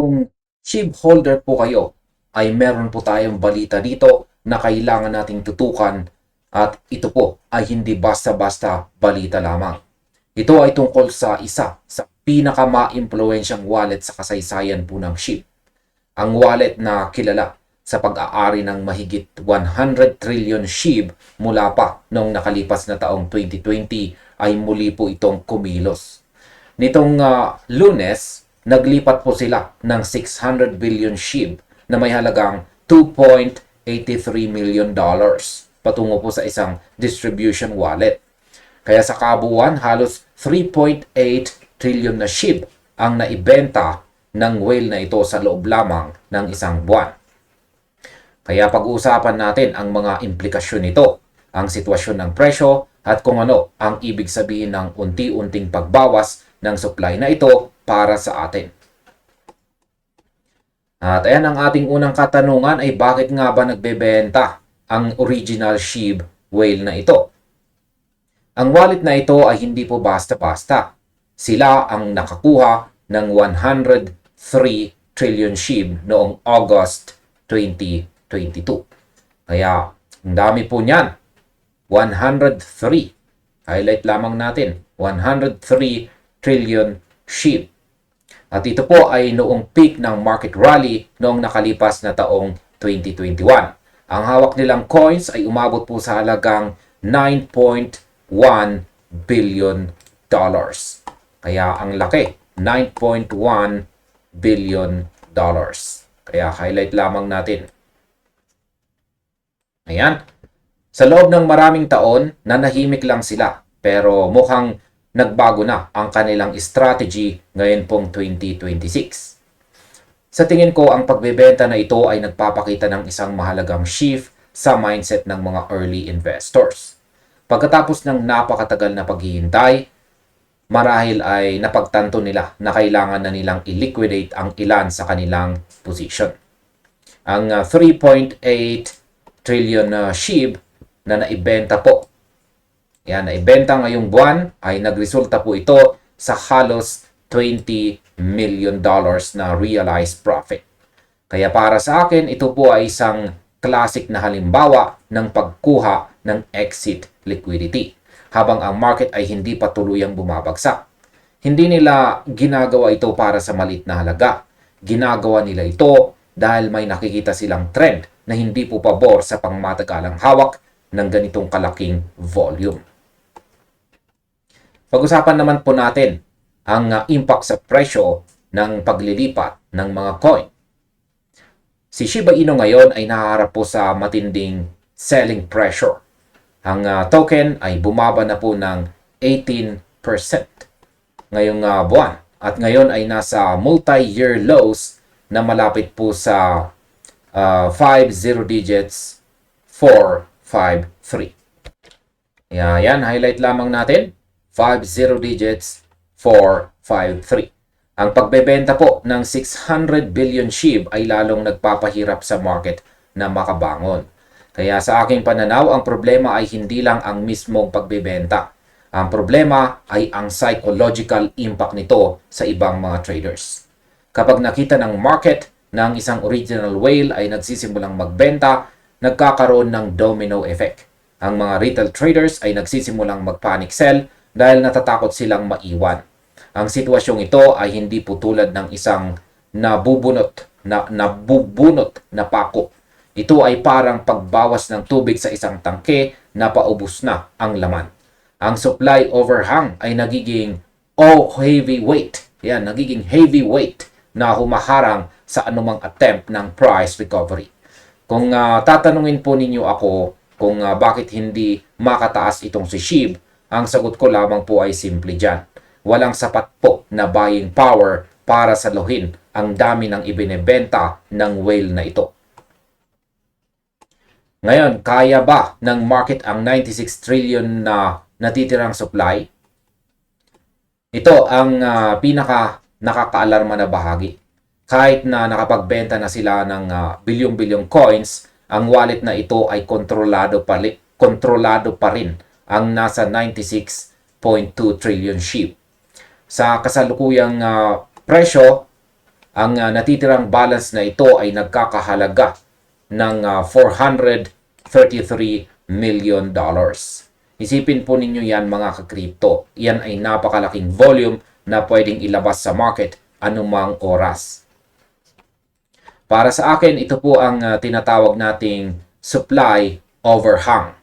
Kung SHIB holder po kayo, ay meron po tayong balita dito na kailangan nating tutukan at ito po ay hindi basta-basta balita lamang. Ito ay tungkol sa isa sa pinaka-ma-impluensyang wallet sa kasaysayan po ng SHIB. Ang wallet na kilala sa pag-aari ng mahigit 100 trillion SHIB mula pa noong nakalipas na taong 2020 ay muli po itong kumilos. Nitong Lunes, naglipat po sila ng 600 billion SHIB na may halagang $2.83 million patungo po sa isang distribution wallet. Kaya sa kabuuan, halos 3.8 trillion na SHIB ang naibenta ng whale na ito sa loob lamang ng isang buwan. Kaya pag-uusapan natin ang mga implikasyon nito, ang sitwasyon ng presyo at kung ano ang ibig sabihin ng unti-unting pagbawas ng supply na ito para sa atin. At ayan ang ating unang katanungan ay bakit nga ba nagbebenta ang original SHIB whale na ito? Ang wallet na ito ay hindi po basta-basta. Sila ang nakakuha ng 103 trillion SHIB noong August 2022. Kaya ang dami po niyan. 103. Highlight lamang natin. 103 trillion SHIB. At ito po ay noong peak ng market rally noong nakalipas na taong 2021. Ang hawak nilang coins ay umabot po sa halagang 9.1 billion dollars. Kaya ang laki, 9.1 billion dollars. Kaya highlight lamang natin. Ayan. Sa loob ng maraming taon, nanahimik lang sila. Pero mukhang nagbago na ang kanilang strategy ngayon pong 2026. Sa tingin ko, ang pagbebenta na ito ay nagpapakita ng isang mahalagang shift sa mindset ng mga early investors. Pagkatapos ng napakatagal na paghihintay, marahil ay napagtanto nila na kailangan na nilang i-liquidate ang ilan sa kanilang position. Ang 3.8 trillion SHIB na naibenta po. Yan, naibenta ngayong buwan ay nagresulta po ito sa halos $20 million na realized profit. Kaya para sa akin, ito po ay isang classic na halimbawa ng pagkuha ng exit liquidity habang ang market ay hindi pa tuluyang bumabagsak. Hindi nila ginagawa ito para sa maliit na halaga. Ginagawa nila ito dahil may nakikita silang trend na hindi po pabor sa pangmatagalang hawak ng ganitong kalaking volume. Pag-usapan naman po natin ang impact sa presyo ng paglilipat ng mga coin. Si Shiba Inu ngayon ay nahaharap po sa matinding selling pressure. Ang token ay bumaba na po ng 18% ngayong buwan. At ngayon ay nasa multi-year lows na malapit po sa 5 zero digits 453. Yan, highlight lamang natin. 5 zero digits 453. Ang pagbebenta po ng 600 billion SHIB ay lalong nagpapahirap sa market na makabangon. Kaya sa aking pananaw, ang problema ay hindi lang ang mismong pagbebenta. Ang problema ay ang psychological impact nito sa ibang mga traders. Kapag nakita ng market na ang isang original whale ay nagsisimulang magbenta, nagkakaroon ng domino effect. Ang mga retail traders ay nagsisimulang mag-panic sell dahil natatakot silang maiwan. Ang sitwasyong ito ay hindi po tulad ng isang nabubunot na pako. Ito ay parang pagbawas ng tubig sa isang tangke na paubos na ang laman. Ang supply overhang ay nagiging heavyweight. Yan, nagiging heavyweight na humaharang sa anumang attempt ng price recovery. Kung tatanungin po ninyo ako kung bakit hindi makataas itong si SHIB, ang sagot ko lamang po ay simple dyan. Walang sapat po na buying power para saluhin ang dami ng ibinebenta ng whale na ito. Ngayon, kaya ba ng market ang 96 trillion na natitirang supply? Ito ang pinaka nakakaalarma na bahagi. Kahit na nakapagbenta na sila ng bilyong-bilyong coins, ang wallet na ito ay kontrolado pa rin ang nasa 96.2 trillion SHIB. Sa kasalukuyang presyo, ang natitirang balance na ito ay nagkakahalaga ng $433 million. Isipin po ninyo yan mga ka-crypto. Yan ay napakalaking volume na pwedeng ilabas sa market anumang oras. Para sa akin, ito po ang tinatawag nating supply overhang.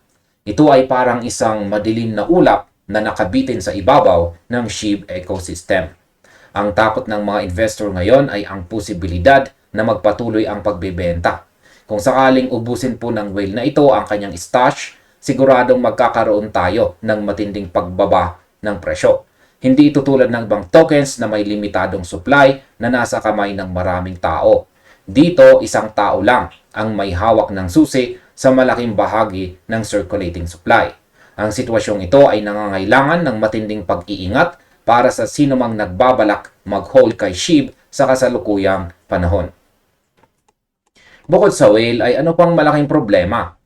Ito ay parang isang madilim na ulap na nakabitin sa ibabaw ng SHIB ecosystem. Ang takot ng mga investor ngayon ay ang posibilidad na magpatuloy ang pagbebenta. Kung sakaling ubusin po ng whale na ito ang kanyang stash, siguradong magkakaroon tayo ng matinding pagbaba ng presyo. Hindi ito tulad ng ibang tokens na may limitadong supply na nasa kamay ng maraming tao. Dito, isang tao lang ang may hawak ng susi sa malaking bahagi ng circulating supply. Ang sitwasyong ito ay nangangailangan ng matinding pag-iingat para sa sinumang nagbabalak mag-hold kay SHIB sa kasalukuyang panahon. Bukod sa whale ay ano pang malaking problema?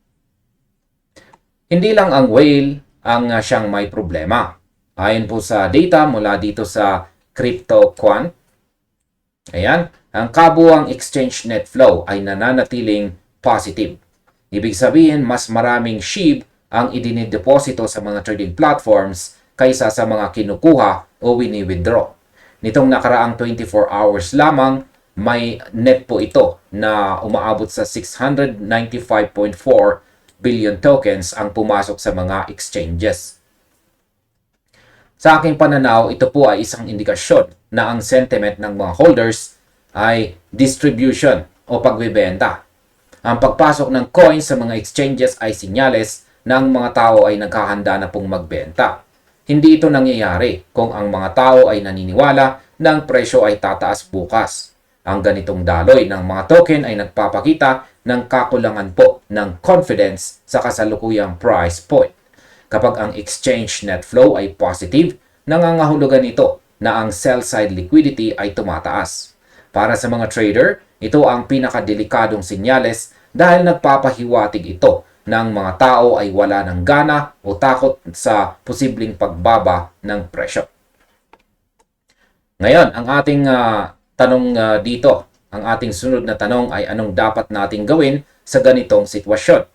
Hindi lang ang whale ang siyang may problema. Ayon po sa data mula dito sa CryptoQuant, ayan, ang kabuuang exchange net flow ay nananatiling positive. Ibig sabihin, mas maraming SHIB ang idinideposito sa mga trading platforms kaysa sa mga kinukuha o wini-withdraw. Nitong nakaraang 24 hours lamang, may net po ito na umaabot sa 695.4 billion tokens ang pumasok sa mga exchanges. Sa aking pananaw, ito po ay isang indikasyon na ang sentiment ng mga holders ay distribution o pagbebenta. Ang pagpasok ng coins sa mga exchanges ay sinyales na ang mga tao ay naghahanda na pong magbenta. Hindi ito nangyayari kung ang mga tao ay naniniwala na ang presyo ay tataas bukas. Ang ganitong daloy ng mga token ay nagpapakita ng kakulangan po ng confidence sa kasalukuyang price point. Kapag ang exchange net flow ay positive, nangangahulugan ito na ang sell-side liquidity ay tumataas. Para sa mga trader, ito ang pinakadelikadong sinyales dahil nagpapahiwatig ito na ang mga tao ay wala ng gana o takot sa posibleng pagbaba ng presyo. Ngayon, ang ating tanong dito, ang ating sunod na tanong ay anong dapat nating gawin sa ganitong sitwasyon?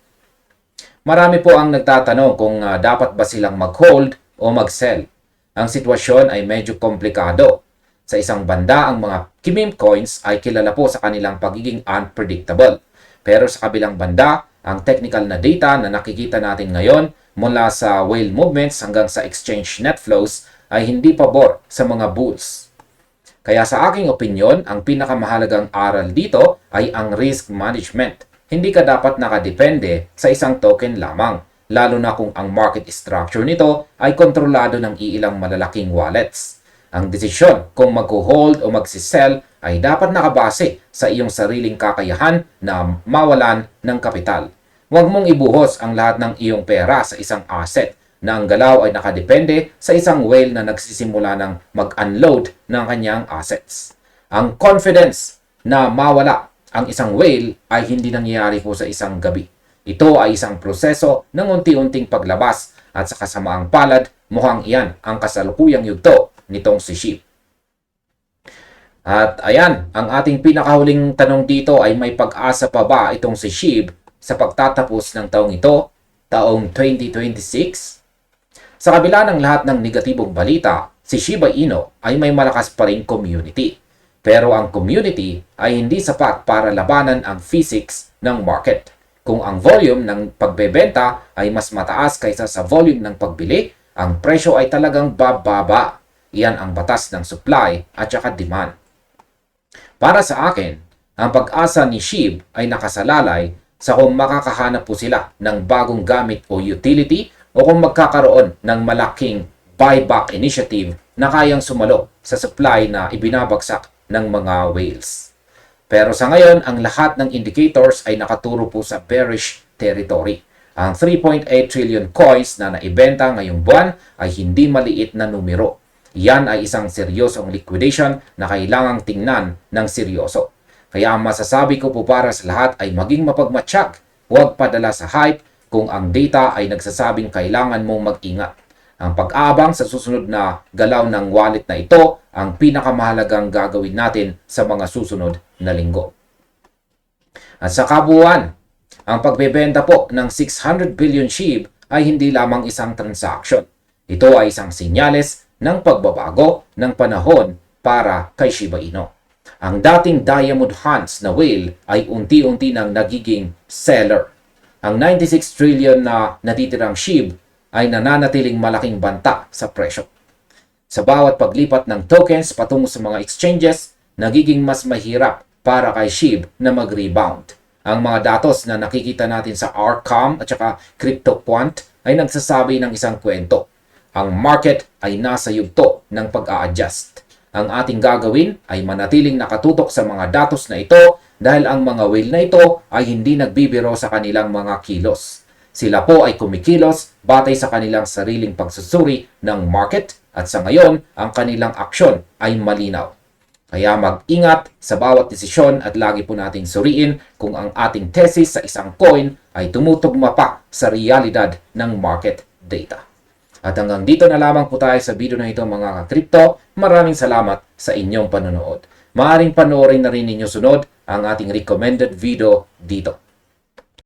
Marami po ang nagtatanong kung dapat ba silang mag-hold o mag-sell. Ang sitwasyon ay medyo komplikado. Sa isang banda, ang mga meme coins ay kilala po sa kanilang pagiging unpredictable. Pero sa kabilang banda, ang technical na data na nakikita natin ngayon mula sa whale movements hanggang sa exchange net flows ay hindi pabor sa mga bulls. Kaya sa aking opinyon, ang pinakamahalagang aral dito ay ang risk management. Hindi ka dapat nakadepende sa isang token lamang, lalo na kung ang market structure nito ay kontrolado ng iilang malalaking wallets. Ang desisyon kung mag-hold o mag-sell ay dapat nakabase sa iyong sariling kakayahan na mawalan ng kapital. Huwag mong ibuhos ang lahat ng iyong pera sa isang asset na ang galaw ay nakadepende sa isang whale na nagsisimula ng mag-unload ng kanyang assets. Ang confidence na mawala ang isang whale ay hindi nangyayari po sa isang gabi. Ito ay isang proseso ng unti-unting paglabas at sa kasamaang palad, mukhang iyan ang kasalukuyang yugto nitong si SHIB. At ayan, ang ating pinakahuling tanong dito ay may pag-asa pa ba itong si SHIB sa pagtatapos ng taong ito, taong 2026? Sa kabila ng lahat ng negatibong balita, si Shiba Inu ay may malakas pa ring community. Pero ang community ay hindi sapat para labanan ang physics ng market. Kung ang volume ng pagbebenta ay mas mataas kaysa sa volume ng pagbili, ang presyo ay talagang bababa. Iyan ang batas ng supply at saka demand. Para sa akin, ang pag-asa ni SHIB ay nakasalalay sa kung makakahanap po sila ng bagong gamit o utility o kung magkakaroon ng malaking buyback initiative na kayang sumalo sa supply na ibinabagsak ng mga whales. Pero sa ngayon, ang lahat ng indicators ay nakaturo po sa bearish territory. Ang 3.8 trillion coins na naibenta ngayong buwan ay hindi maliit na numero. Yan ay isang seryosong liquidation na kailangang tingnan ng seryoso. Kaya ang masasabi ko po para sa lahat ay maging mapagmatsyag. Huwag padala sa hype kung ang data ay nagsasabing kailangan mong mag-ingat. Ang pag-aabang sa susunod na galaw ng wallet na ito ang pinakamahalagang gagawin natin sa mga susunod na linggo. At sa kabuuan, ang pagbebenta po ng 600 billion SHIB ay hindi lamang isang transaction. Ito ay isang sinyales ng pagbabago ng panahon para kay Shiba Inu. Ang dating Diamond Hands na whale ay unti-unti nang nagiging seller. Ang 96 trillion na natitirang SHIB ay nananatiling malaking banta sa presyo. Sa bawat paglipat ng tokens patungo sa mga exchanges, nagiging mas mahirap para kay SHIB na mag-rebound. Ang mga datos na nakikita natin sa Arcam at saka CryptoQuant ay nagsasabi ng isang kwento. Ang market ay nasa yugto ng pag-a-adjust. Ang ating gagawin ay manatiling nakatutok sa mga datos na ito dahil ang mga whale na ito ay hindi nagbibiro sa kanilang mga kilos. Sila po ay kumikilos batay sa kanilang sariling pagsusuri ng market at sa ngayon ang kanilang aksyon ay malinaw. Kaya mag-ingat sa bawat desisyon at lagi po nating suriin kung ang ating thesis sa isang coin ay tumutugma pa sa realidad ng market data. At hanggang dito na lamang po tayo sa video na ito mga ka-crypto. Maraming salamat sa inyong panonood. Maaaring panoorin na rin ninyo sunod ang ating recommended video dito.